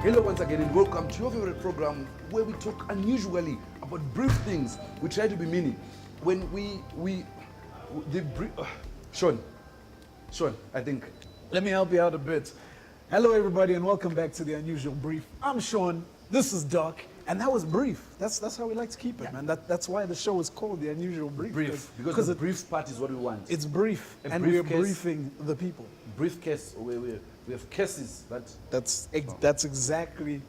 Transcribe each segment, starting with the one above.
Hello once again and welcome to your favorite program where we talk unusually about brief things. We try to be meaning. When Sean, I think. Let me help you out a bit. Hello, everybody, and welcome back to the Unusual Brief. I'm Sean. This is Doc, and that was brief. That's how we like to keep it, man. That's why the show is called the Unusual Brief. Because the brief part is what we want. It's brief, and we're briefing the people. Briefcase. We have cases that. That's exactly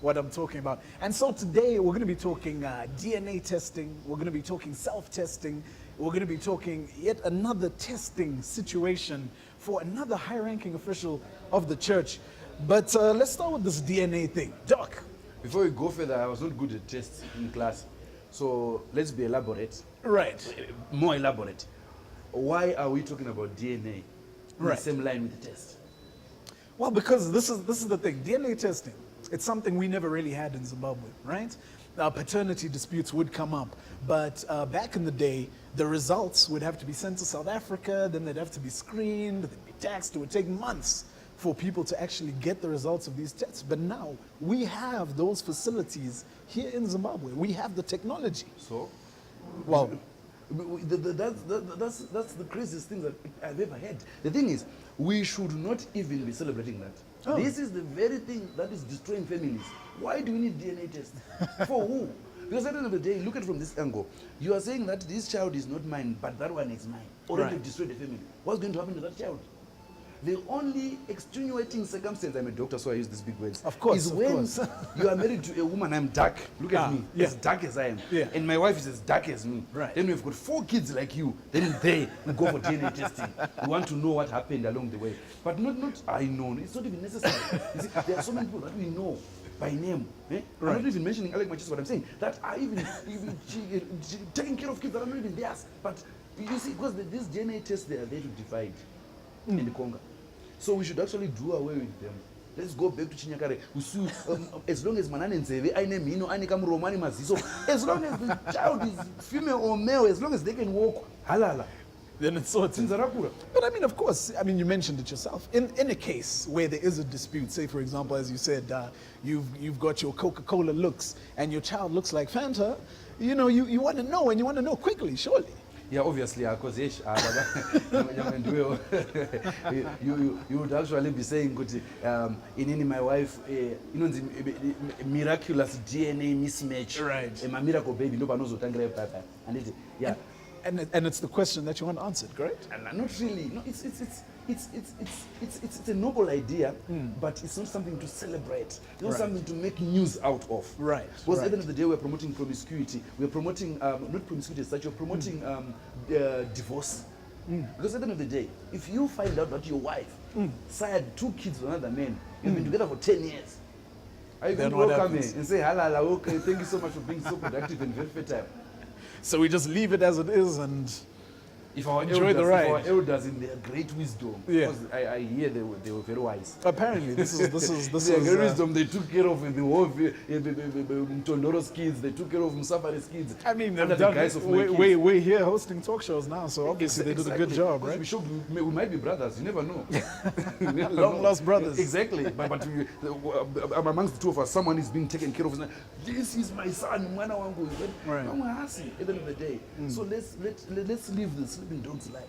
what I'm talking about. And so today we're going to be talking DNA testing. We're going to be talking self-testing. We're going to be talking yet another testing situation for another high-ranking official of the church. But let's start with this DNA thing. Doc. Before we go further, I was not good at tests in class. So let's be elaborate. Right. More elaborate. Why are we talking about DNA in the Right. same line with the test? Well, because this is the thing. DNA testing, it's something we never really had in Zimbabwe, right? Paternity disputes would come up. But back in the day, the results would have to be sent to South Africa, then they'd have to be screened, they'd be taxed. It would take months for people to actually get the results of these tests. But now, we have those facilities here in Zimbabwe. We have the technology. So? Well, That's the craziest thing that I've ever had. The thing is, we should not even be celebrating that. Oh. This is the very thing that is destroying families. Why do we need DNA tests? For who? Because at the end of the day, look at it from this angle. You are saying that this child is not mine, but that one is mine. Already Right. destroyed the family. What's going to happen to that child? The only extenuating circumstance, I'm a doctor, so I use these big words, Of course, is of when course. you are married to a woman, I'm dark, look at me, yeah. as dark as I am, Yeah. and my wife is as dark as me. Right. Then we've got 4 kids like you, then we go for DNA testing. We want to know what happened along the way. But not I know, it's not even necessary. You see, there are so many people that we know by name. I'm Right. not even mentioning Alec Machis, what I'm saying, that are even taking care of kids that are not even theirs. But you see, because these DNA tests, they are there to divide and conquer. So we should actually do away with them. Let's go back to Chinyakare. As long as Manane Nzeve, Aine Mino, Aine Kamuromo, Aine Maziso, as long as the child is female or male, as long as they can walk, halala. then it's sorted. Sinzarakura. But I mean, of course, I mean, you mentioned it yourself. In a case where there is a dispute, say for example, as you said, you've got your Coca-Cola looks and your child looks like Fanta, you know, you want to know, and you want to know quickly, surely. Yeah, obviously, because you would actually be saying, in my wife, the miraculous DNA mismatch. Right. My miracle baby, nobody knows what and it, yeah. And it's the question that you want answered, correct? And not really. No, it's a noble idea, but it's not something to celebrate. It's not Right. something to make news out of. Right, Because at right. the end of the day, we're promoting promiscuity. We're promoting not promiscuity as such. You're promoting divorce. Because at the end of the day, if you find out that your wife sired 2 kids with another man, you've been together for 10 years. Are you going Then to what welcome me happens? and say, halala, okay, thank you so much for being so productive and very fertile? So we just leave it as it is, and If our Enjoy the elders, ride. if our elders in their great wisdom, Yeah. because I hear they were very wise. apparently this is Their great wisdom, they took care of the whole Tondoro's kids, they took care of Musafari's kids. I mean, under they've the done guise it. of my kids. We're here hosting talk shows now, so obviously they did a good Exactly. job, Because right? We, shocked, we might be brothers, you never know. You never Long know. lost brothers. Exactly. But amongst the 2 of us, someone is being taken care of. This is my son, Mwana wangu. Right. I'm happy at the end of the day. So let's leave the sleeping dogs lie.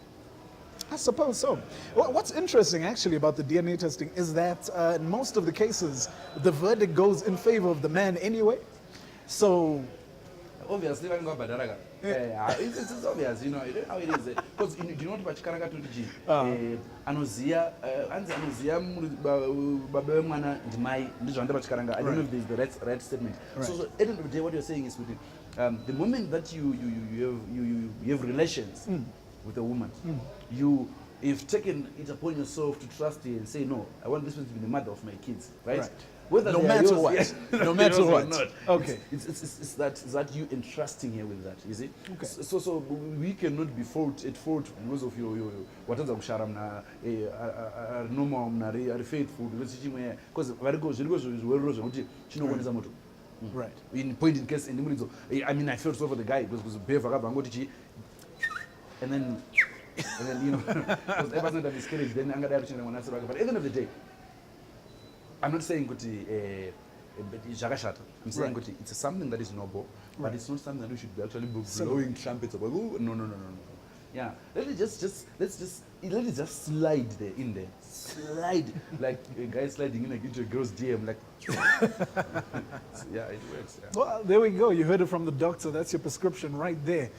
I suppose so. What's interesting actually about the DNA testing is that in most of the cases, the verdict goes in favor of the man anyway. So, Obviously, I'm going to it's obvious, you know how it is. Because you know what Chikaranga to Anozia, Baba Mwana, Ndimai, Ndizwanda Chikaranga. I don't know if there's the right statement. Right. So at the end of the day, what you're saying is the moment that you have relations with a woman, you've taken it upon yourself to trust her and say, no, I want this person to be the mother of my kids, right? Right. Whether No they are matter yours, what. yeah, No matter yours or what. not. Okay. It's that you entrusting her with that, you see? Okay. So we cannot be at fault because of your whatever mna normal mna faithful because moto. right. In point in case I mean I felt sorry for the guy because behave and then you know because ever since that miscarriage then but at the end of the day I'm not saying kuti Jakashata. I'm saying Right. kuti it's something that is noble, but Right. it's not something that we should be actually blowing trumpets about. Oh, no. Yeah, let it just slide there in there, slide like a guy sliding in like into a girl's DM, like. Yeah, it works. Yeah. Well, there we go. You heard it from the doctor. That's your prescription right there.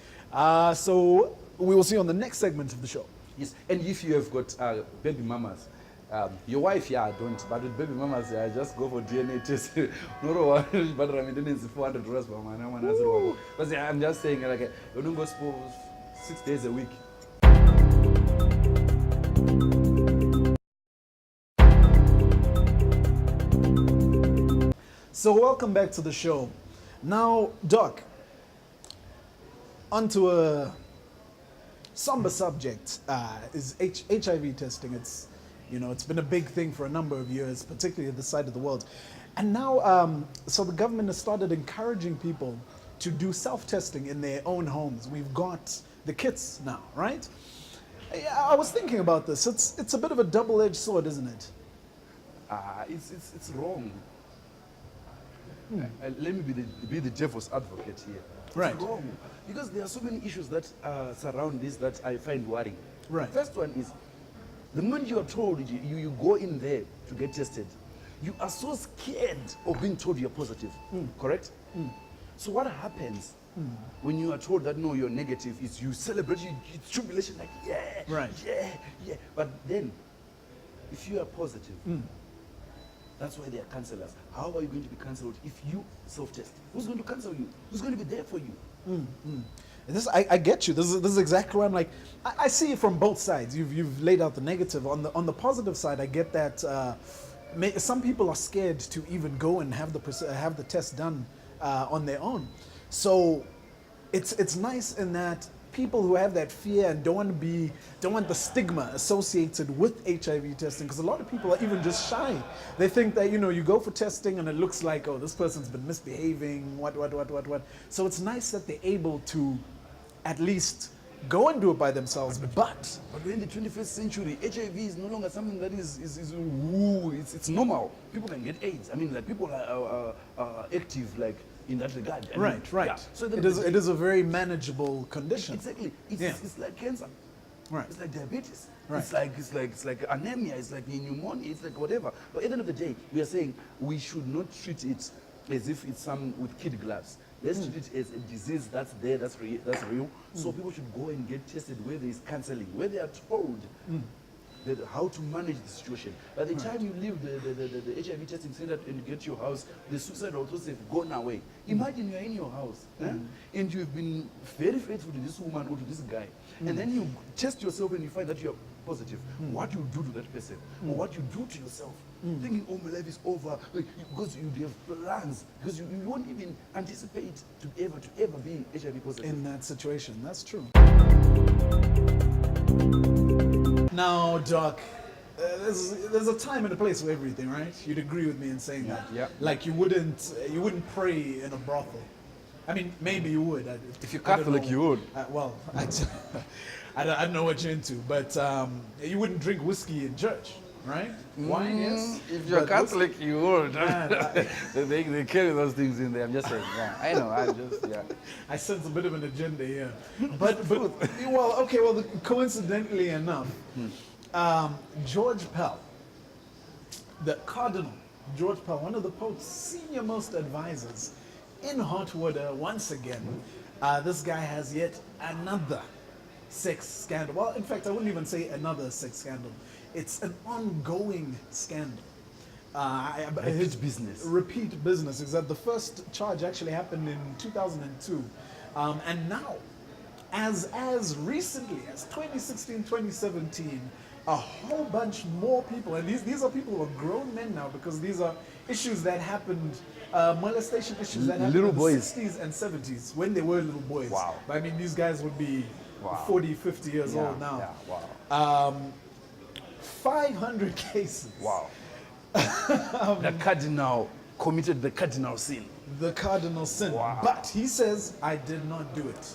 So we will see you on the next segment of the show. Yes, and if you have got baby mamas, your wife, yeah, don't. But with baby mamas, yeah, just go for DNA test. No, but I mean, it's $400 per man. But yeah, I'm just saying, like, you don't go for 6 days a week. So welcome back to the show. Now, Doc, onto a somber subject is HIV testing. It's been a big thing for a number of years, particularly at this side of the world. And now, so the government has started encouraging people to do self-testing in their own homes. We've got the kits now, right? I was thinking about this. It's a bit of a double-edged sword, isn't it? It's wrong. Let me be the devil's advocate here. Right. It's wrong. Because there are so many issues that surround this that I find worrying. Right. First one is, the moment you are told you go in there to get tested, you are so scared of being told you're positive, correct? So what happens when you are told that no, you're negative, is you celebrate, it's jubilation, like yeah, Right. yeah. But then, if you are positive, that's why they are counselors. How are you going to be counseled if you self-test? Who's going to counsel you? Who's going to be there for you? I get you. This is exactly where I'm like, I see it from both sides. You've laid out the negative. On the positive side, I get that some people are scared to even go and have the test done on their own. So it's nice in that people who have that fear and don't want the stigma associated with HIV testing, because a lot of people are even just shy. They think that you go for testing and it looks like, oh, this person's been misbehaving, what. So it's nice that they're able to at least go and do it by themselves. But we're in the 21st century. HIV is no longer something that is woo. It's normal. People can get AIDS. I mean, like people are active, like in that regard. I mean, right. Yeah. So it is a very manageable condition. Exactly. It's like cancer. Right. It's like diabetes. Right. It's like anemia. It's like pneumonia. It's like whatever. But at the end of the day, we are saying we should not treat it as if it's some with kid gloves. Let's treat it as a disease that's there, that's real. So people should go and get tested where there is counseling, where they are told that how to manage the situation. By the time you leave the HIV testing center and you get to your house, the suicide authorities have gone away. Imagine you're in your house and you've been very faithful to this woman or to this guy, and then you test yourself and you find that you're positive. What you do to that person, or what you do to yourself, thinking, oh, my life is over, like, because you have plans, because you won't even anticipate to ever be HIV positive. In that situation, that's true. Now, Doc, there's a time and a place for everything, right? You'd agree with me in saying that. Yeah. Like you wouldn't pray in a brothel. I mean, maybe you would. If you're I don't Catholic, know. you would. Well, I don't know what you're into, but you wouldn't drink whiskey in church, right? Wine, yes. If you're But Catholic, you would. Man, they carry those things in there. I'm just saying. Yeah, I know. I sense a bit of an agenda here. But well, coincidentally enough, George Pell, the Cardinal George Pell, one of the Pope's senior most advisors, in hot water once again. This guy has yet another sex scandal. Well, in fact, I wouldn't even say another sex scandal. It's an ongoing scandal. Repeat business. Repeat business. Is that the first charge actually happened in 2002. And now, as recently as 2016, 2017, a whole bunch more people, and these are people who are grown men now, because these are issues that happened, molestation issues that happened Little in boys. the 60s and 70s when they were little boys. Wow. But I mean, these guys would be Wow. 40, 50 years old now. Yeah, wow. 500 cases. Wow. The cardinal committed the cardinal sin. The cardinal sin. Wow. But he says, I did not do it.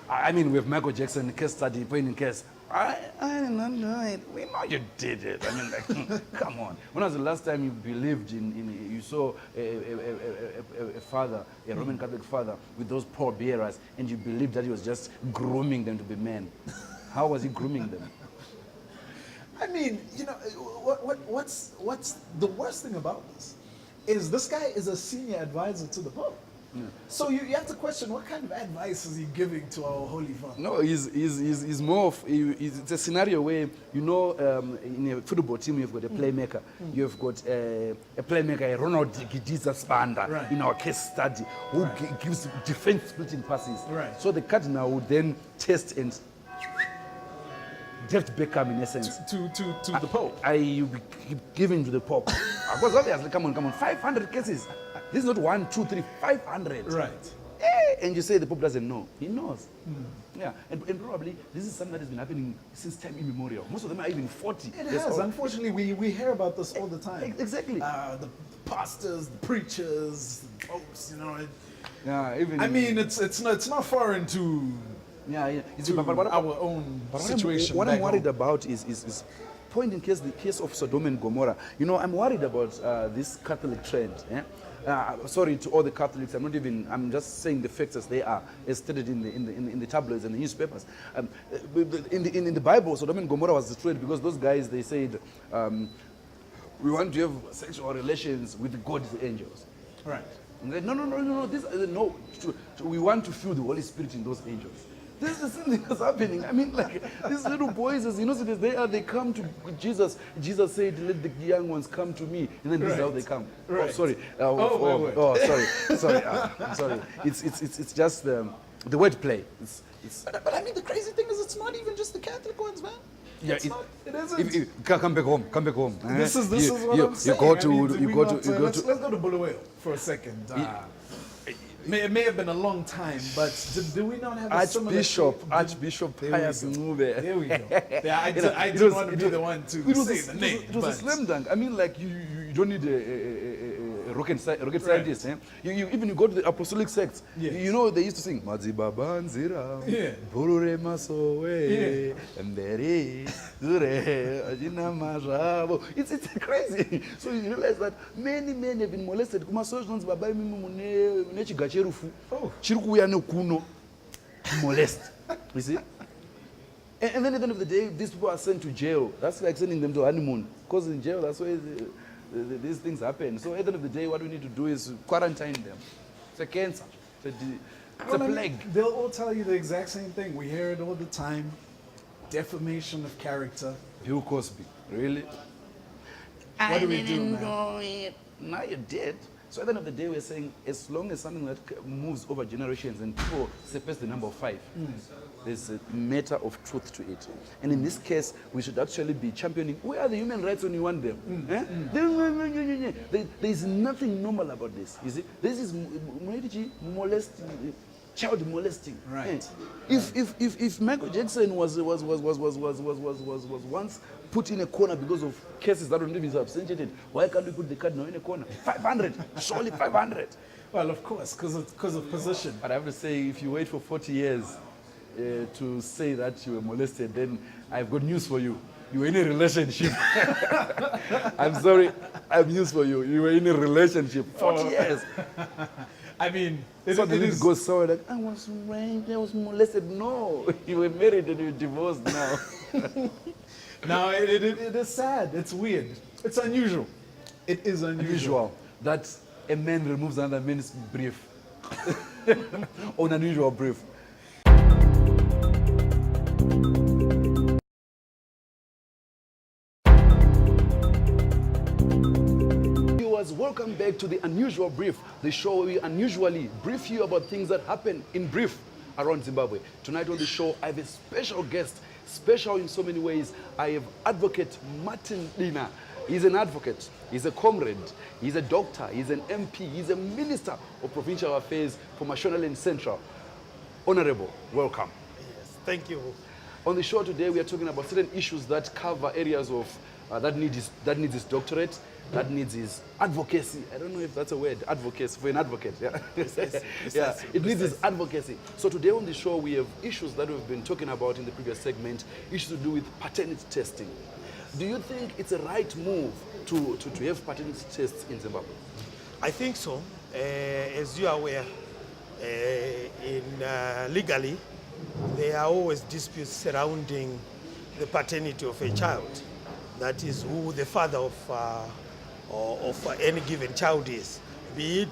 I mean, we have Michael Jackson case study, pointing case. I did not know it. We know you did it. I mean, like, come on. When was the last time you believed you saw a father, a Roman Catholic father, with those poor bearers, and you believed that he was just grooming them to be men? How was he grooming them? I mean, you know, what's the worst thing about this guy is a senior advisor to the Pope. Yeah. So you have to question what kind of advice is he giving to our Holy Father? No, he's more of, it's a scenario where, you know, in a football team you've got a playmaker. You've got a playmaker, a Ronald Gidiza Spanda, Right. in our case study, who gives defense splitting passes. Right. So the cardinal would then test and David Beckham, in essence. To the Pope. You be giving to the Pope. Because obviously, come on, 500 cases. This is not 1, 2, 3, 500. Right. And you say the Pope doesn't know. He knows. Yeah, and probably this is something that has been happening since time immemorial. Most of them are even 40. It has. Unfortunately, we hear about this all the time. Exactly. The pastors, the preachers, the popes. You know. Yeah, even. I mean, it's not foreign to yeah. but our own situation. What I'm back worried home. about is point in case the case of Sodom and Gomorrah. You know, I'm worried about this Catholic trend. Yeah? Sorry to all the Catholics. I'm just saying the facts as they are, as stated in the tabloids and the newspapers. In the Bible, Sodom and Gomorrah was destroyed because those guys, they said, we want to have sexual relations with God's angels. Right. And they, no. We want to feel the Holy Spirit in those angels. This is the thing that's happening. I mean, like, these little boys, as innocent as they are, they come to Jesus. Jesus said, let the young ones come to me. And then this is how they come. Right. Oh, sorry. Wait. Sorry. I'm sorry. It's just the word play. But I mean, the crazy thing is, it's not even just the Catholic ones, man. Yeah, It isn't. Come back home. This is what I'm saying. Let's go to Bulawayo for a second. It may have been a long time, but do we not have a similar Archbishop Pius Ncube. There we go. Yeah, I didn't want to be the one to say the name. It was a slam dunk. I mean, like, you don't need a rocket scientist. Eh? You go to the apostolic sects. Yes. You know, they used to sing Mazibaba Nzira, Burure Masowe, Mberi, Zure, Ajina Majabo. It's crazy. So you realize that many men have been molested. Kumasojons Baba Mune Chigacherufu. Chirukuya no Kuno. Molest. You see? And then at the end of the day, these people are sent to jail. That's like sending them to honeymoon. Because in jail, that's where these things happen. So at the end of the day, what we need to do is quarantine them. It's a cancer. It's a plague. They'll all tell you the exact same thing. We hear it all the time. Defamation of character. Bill Cosby. Really? What do we do, man? It. Now you're dead. So at the end of the day, we're saying, as long as something that moves over generations and people surpass the number of 5, there's a matter of truth to it. And in this case, we should actually be championing, where are the human rights when you want them? There's nothing normal about this. You see, this is molesting, child molesting. Right. If Michael Jackson was once put in a corner because of cases that were not even substantiated, why can't we put the cardinal in a corner? 500, surely 500. Well, of course, because of position. But I have to say, if you wait for 40 years to say that you were molested, then I've got news for you. You were in a relationship. I'm sorry, I have news for you. You were in a relationship 40 years. I mean, It goes so like, I was raped, I was molested. No, you were married and you're divorced now. No, it is sad. It's weird. It's unusual. It is unusual. That a man removes another man's brief. On an unusual brief. Welcome back to the Unusual Brief, the show where we unusually brief you about things that happen in brief around Zimbabwe. Tonight on the show, I have a special guest, special in so many ways. I have Advocate Martin Dina. He's an advocate, he's a comrade, he's a doctor, he's an MP, he's a Minister of Provincial Affairs for Mashonaland Central. Honorable, welcome. Yes, thank you. On the show today, we are talking about certain issues that cover areas of that needs his doctorate. that needs his advocacy. I don't know if that's a word, advocacy, for an advocate. Yeah, yeah. It needs his advocacy. So today on the show we have issues that we've been talking about in the previous segment, issues to do with paternity testing. Do you think it's a right move to have paternity tests in Zimbabwe? I think so. As you are aware, legally, there are always disputes surrounding the paternity of a child. That is who the father of any given child is, be it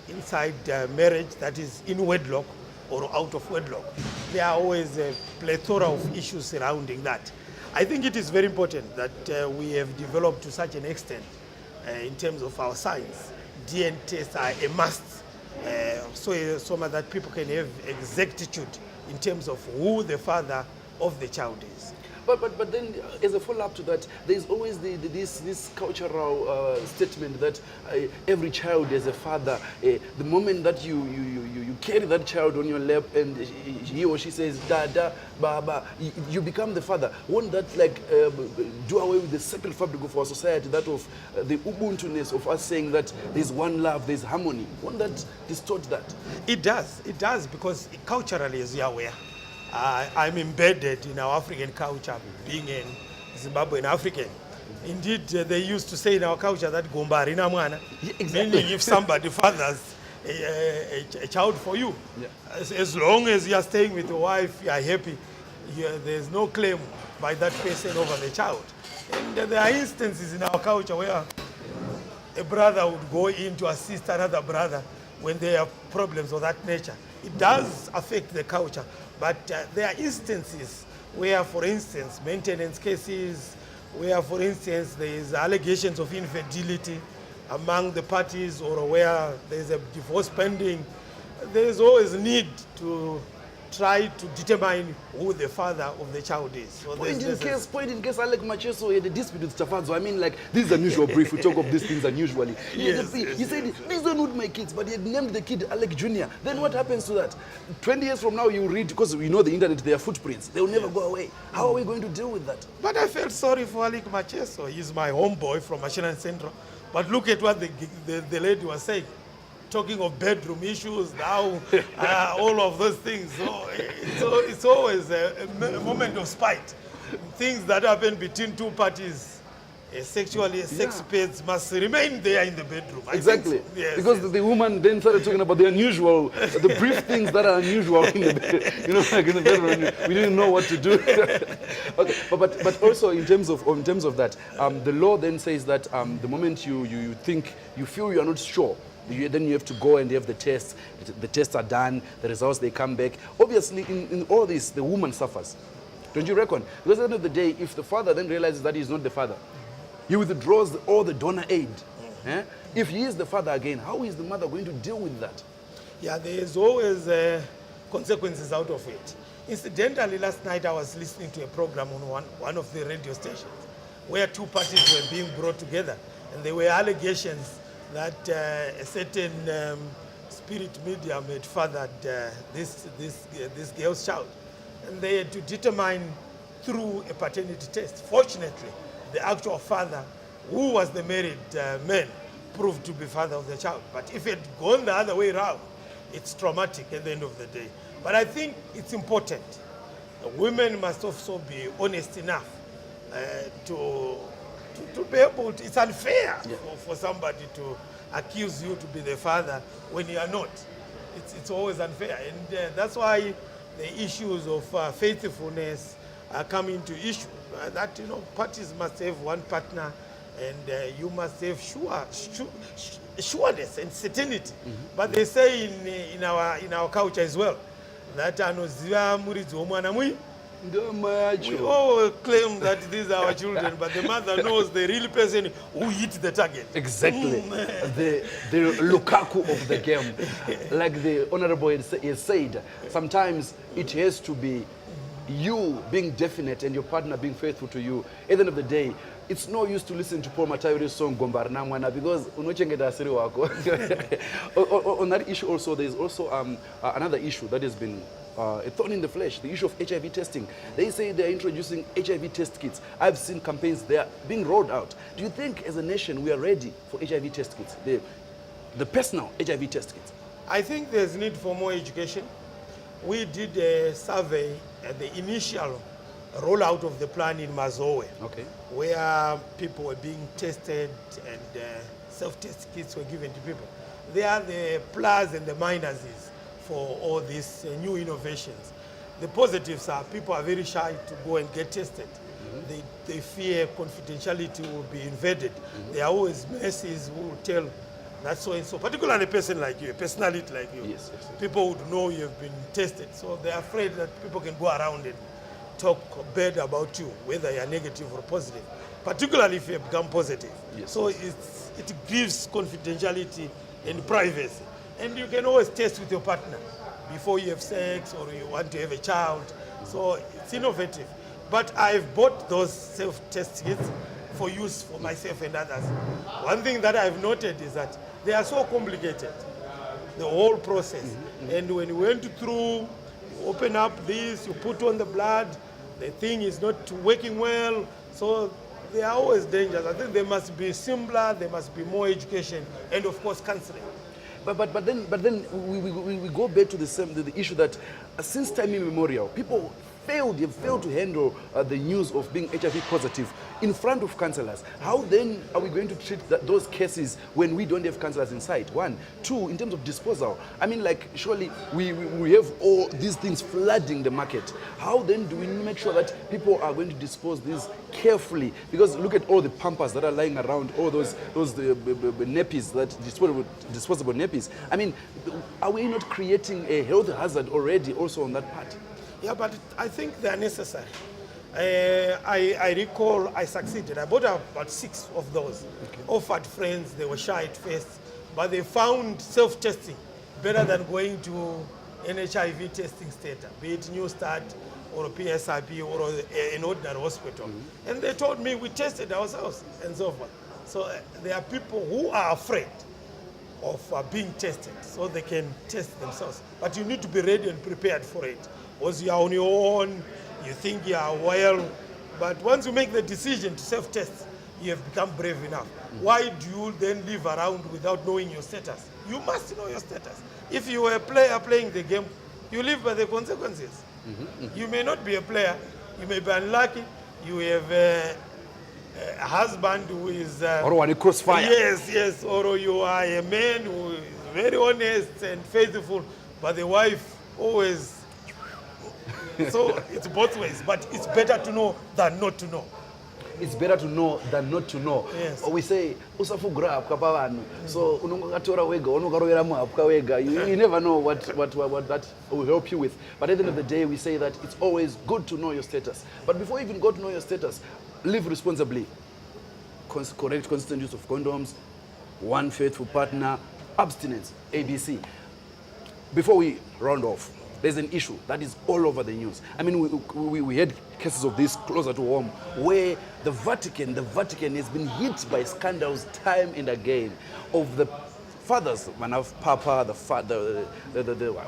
inside marriage, that is in wedlock, or out of wedlock. There are always a plethora of issues surrounding that. I think it is very important that we have developed to such an extent in terms of our science. DNA tests are a must, so much that people can have exactitude in terms of who the father of the child is. But then, as a follow-up to that, there's always this cultural statement that every child has a father. The moment that you carry that child on your lap and he or she says Dada, Baba, you become the father. Won't that do away with the sacred fabric of our society, that of the Ubuntu-ness of us saying that there's one love, there's harmony? Won't that distort that? It does, because culturally, as you are aware, I'm embedded in our African culture, being a Zimbabwean African. Indeed, they used to say in our culture that Gomba Rina Mwana, meaning if somebody fathers a child for you, as long as you are staying with your wife, you are happy, there's no claim by that person over the child. And there are instances in our culture where a brother would go in to assist another brother when they have problems of that nature. It does affect the culture. But there are instances where, for instance, maintenance cases, where, for instance, there is allegations of infidelity among the parties, or where there is a divorce pending, there is always need to try to determine who the father of the child is. So point in case Alec Macheso had a dispute with Stafazo. I mean, this is unusual brief. We talk of these things unusually. He said, these are not my kids, but he had named the kid Alec Jr. Then what happens to that? 20 years from now, you read, because we know the internet, their footprints. They will never go away. How are we going to deal with that? But I felt sorry for Alec Macheso. He's my homeboy from Mashinan Central. But look at what the lady was saying. Talking of bedroom issues now, all of those things. So it's always a moment of spite. Things that happen between two parties, sexually, sex pets must remain there in the bedroom. Exactly. Yes, because the woman then started talking about the unusual, the brief things that are unusual in the bed, in the bedroom. We didn't know what to do. Okay, but also in terms of that, the law then says that the moment you feel you are not sure, then you have to go and you have the tests. The tests are done, the results, they come back. Obviously, in all this, the woman suffers. Don't you reckon? Because at the end of the day, if the father then realizes that he's not the father, he withdraws all the donor aid. If he is the father again, how is the mother going to deal with that? Yeah, there is always consequences out of it. Incidentally, last night I was listening to a program on one of the radio stations where two parties were being brought together, and there were allegations that a certain spirit medium had fathered this girl's child. And they had to determine through a paternity test. Fortunately, the actual father, who was the married man, proved to be father of the child. But if it had gone the other way around, it's traumatic at the end of the day. But I think it's important. Women must also be honest enough to be able to, it's unfair for somebody to accuse you to be the father when you are not. It's always unfair. And that's why the issues of faithfulness are coming to issue. That, parties must have one partner, and you must have sureness and certainty. But they say in our culture as well, that we all claim that these are our children, but the mother knows the real person who hit the target. Exactly. The Lukaku of the game. Like the Honorable has said, sometimes it has to be you being definite and your partner being faithful to you. At the end of the day, it's no use to listen to Paul Matayuri's song Gombarna Mwana, because unochengeta asiri wako. On that issue also, there is also another issue that has been a thorn in the flesh, the issue of HIV testing. They say they're introducing HIV test kits. I've seen campaigns there being rolled out. Do you think as a nation we are ready for HIV test kits, the personal HIV test kits? I think there's need for more education. We did a survey at the initial rollout of the plan in Mazoe, Okay. where people were being tested and self-test kits were given to people. They are the plus and the minuses for all these new innovations. The positives are people are very shy to go and get tested. They fear confidentiality will be invaded. There are always messes who will tell that's so and so, particularly a person like you, a personality like you. Yes, yes, yes. People would know you have been tested, so they're afraid that people can go around and talk bad about you, whether you're negative or positive, particularly if you have become positive. Yes, So yes. it gives confidentiality and privacy. And you can always test with your partner before you have sex or you want to have a child. So it's innovative. But I've bought those self-test kits for use for myself and others. One thing that I've noted is that they are so complicated, the whole process. And when you went through, you open up this, you put on the blood, the thing is not working well. So they are always dangerous. I think they must be simpler, there must be more education, and of course counseling. But then we go back to the issue that since time immemorial, people have failed to handle the news of being HIV positive in front of counsellors. How then are we going to treat those cases when we don't have counsellors inside? One. Two, in terms of disposal, I mean, like, surely we have all these things flooding the market. How then do we make sure that people are going to dispose these carefully? Because look at all the pampers that are lying around, all those nappies, that disposable nappies. I mean, are we not creating a health hazard already also on that part? Yeah, but I think they are necessary. I recall I succeeded. I bought about 6 of those. Offered friends, they were shy at first, but they found self-testing better than going to an HIV testing center, be it New Start or a PSIP or an ordinary hospital. And they told me we tested ourselves and so forth. So there are people who are afraid of being tested, so they can test themselves. But you need to be ready and prepared for it. Once you are on your own, you think you are well, but once you make the decision to self-test, you have become brave enough. Why do you then live around without knowing your status? You must know your status. If you were a player playing the game, you live by the consequences. You may not be a player, you may be unlucky, you have a husband who is... Or one crossfire. Yes, or you are a man who is very honest and faithful, but the wife always... So it's both ways, but it's better to know than not to know. It's better to know than not to know. Yes. Or we say, usafugura apka vanhu. So unongokatora wega, unokarovera muhapwa wega. You never know what that will help you with. But at the end of the day, we say that it's always good to know your status. But before you even go to know your status, live responsibly. Correct, consistent use of condoms, one faithful partner, abstinence, ABC. Before we round off, there's an issue that is all over the news. I mean, we had cases of this closer to home where the Vatican has been hit by scandals time and again of the fathers, Papa, the father,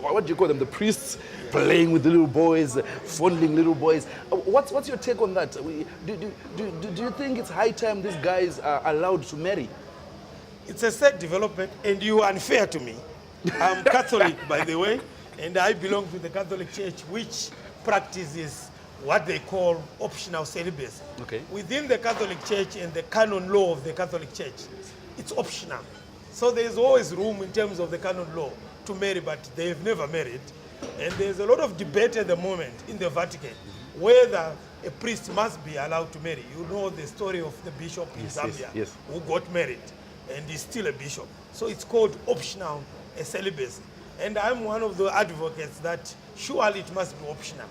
what do you call them, the priests playing with the little boys, fondling little boys. What's your take on that? Do you think it's high time these guys are allowed to marry? It's a sad development, and you are unfair to me. I'm Catholic, by the way, and I belong to the Catholic Church, which practices what they call optional celibacy. Okay. Within the Catholic Church and the canon law of the Catholic Church, it's optional. So there's always room in terms of the canon law to marry, but they've never married. And there's a lot of debate at the moment in the Vatican whether a priest must be allowed to marry. You know the story of the bishop in Zambia yes. who got married and is still a bishop. So it's called optional celibacy. And I'm one of the advocates that surely it must be optional.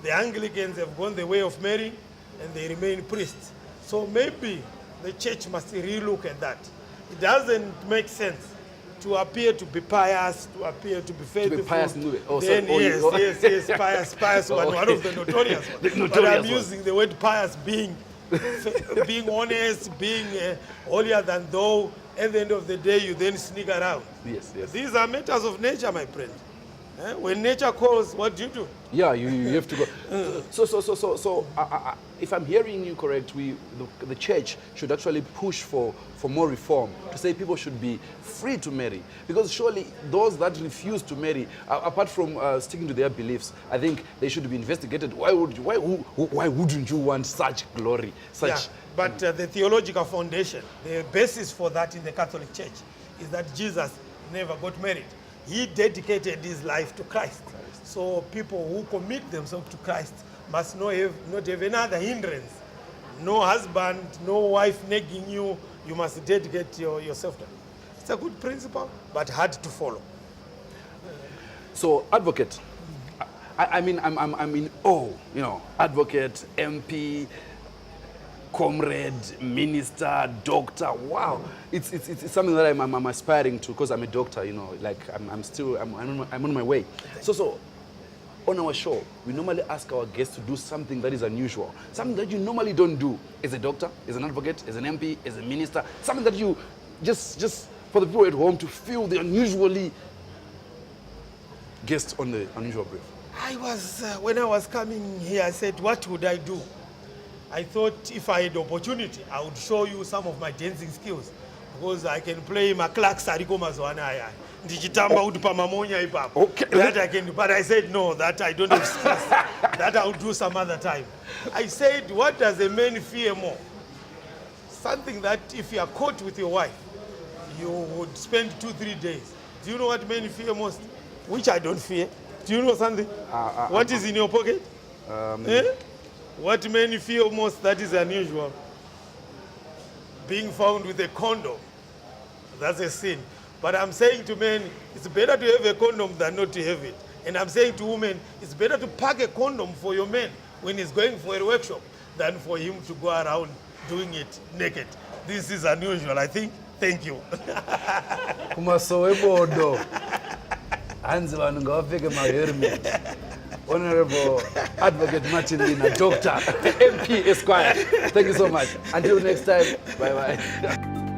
The Anglicans have gone the way of marrying and they remain priests. So maybe the church must relook at that. It doesn't make sense to appear to be pious, to appear to be faithful. To be pious, Then yes, pious, one of the notorious ones. But I'm using the word pious being honest, being holier than thou. At the end of the day, you then sneak around. Yes. These are matters of nature, my friend. When nature calls, what do you do? Yeah, you have to go. If I'm hearing you correct, the church should actually push for more reform, to say people should be free to marry. Because surely those that refuse to marry, apart from sticking to their beliefs, I think they should be investigated. Why wouldn't you want such glory? Yeah, but the theological foundation, the basis for that in the Catholic Church is that Jesus never got married. He dedicated his life to Christ. So people who commit themselves to Christ must not have any other hindrance. No husband, no wife nagging you. You must dedicate yourself to it. It's a good principle, but hard to follow. So, advocate, I mean, I'm in awe, you know, advocate, MP, comrade, minister, doctor. Wow, it's something that I'm aspiring to, because I'm a doctor, you know, like I'm on my way. So on our show, we normally ask our guests to do something that is unusual, something that you normally don't do as a doctor, as an advocate, as an MP, as a minister, something that you just for the people at home to feel the unusually guest on the unusual brief. When I was coming here, I said, what would I do? I thought if I had the opportunity, I would show you some of my dancing skills, because I can play my clerk sariko mazwana ndichitamba kuti pamamonya ipapo. Okay. That I can do, but I said no, that I don't have skills. That I'll do some other time. I said, what does a man fear more? Something that if you are caught with your wife, you would spend 2-3 days. Do you know what men fear most? Which I don't fear. Do you know something? What is in your pocket? What men fear most that is unusual? Being found with a condom. That's a sin. But I'm saying to men, it's better to have a condom than not to have it. And I'm saying to women, it's better to pack a condom for your man when he's going for a workshop than for him to go around doing it naked. This is unusual, I think. Thank you. Kumasowebodo. Hanzi vanhu ngavapfeke mahelmet. Honorable Advocate Martin Lina, Doctor, MP Esquire. Thank you so much. Until next time, bye-bye.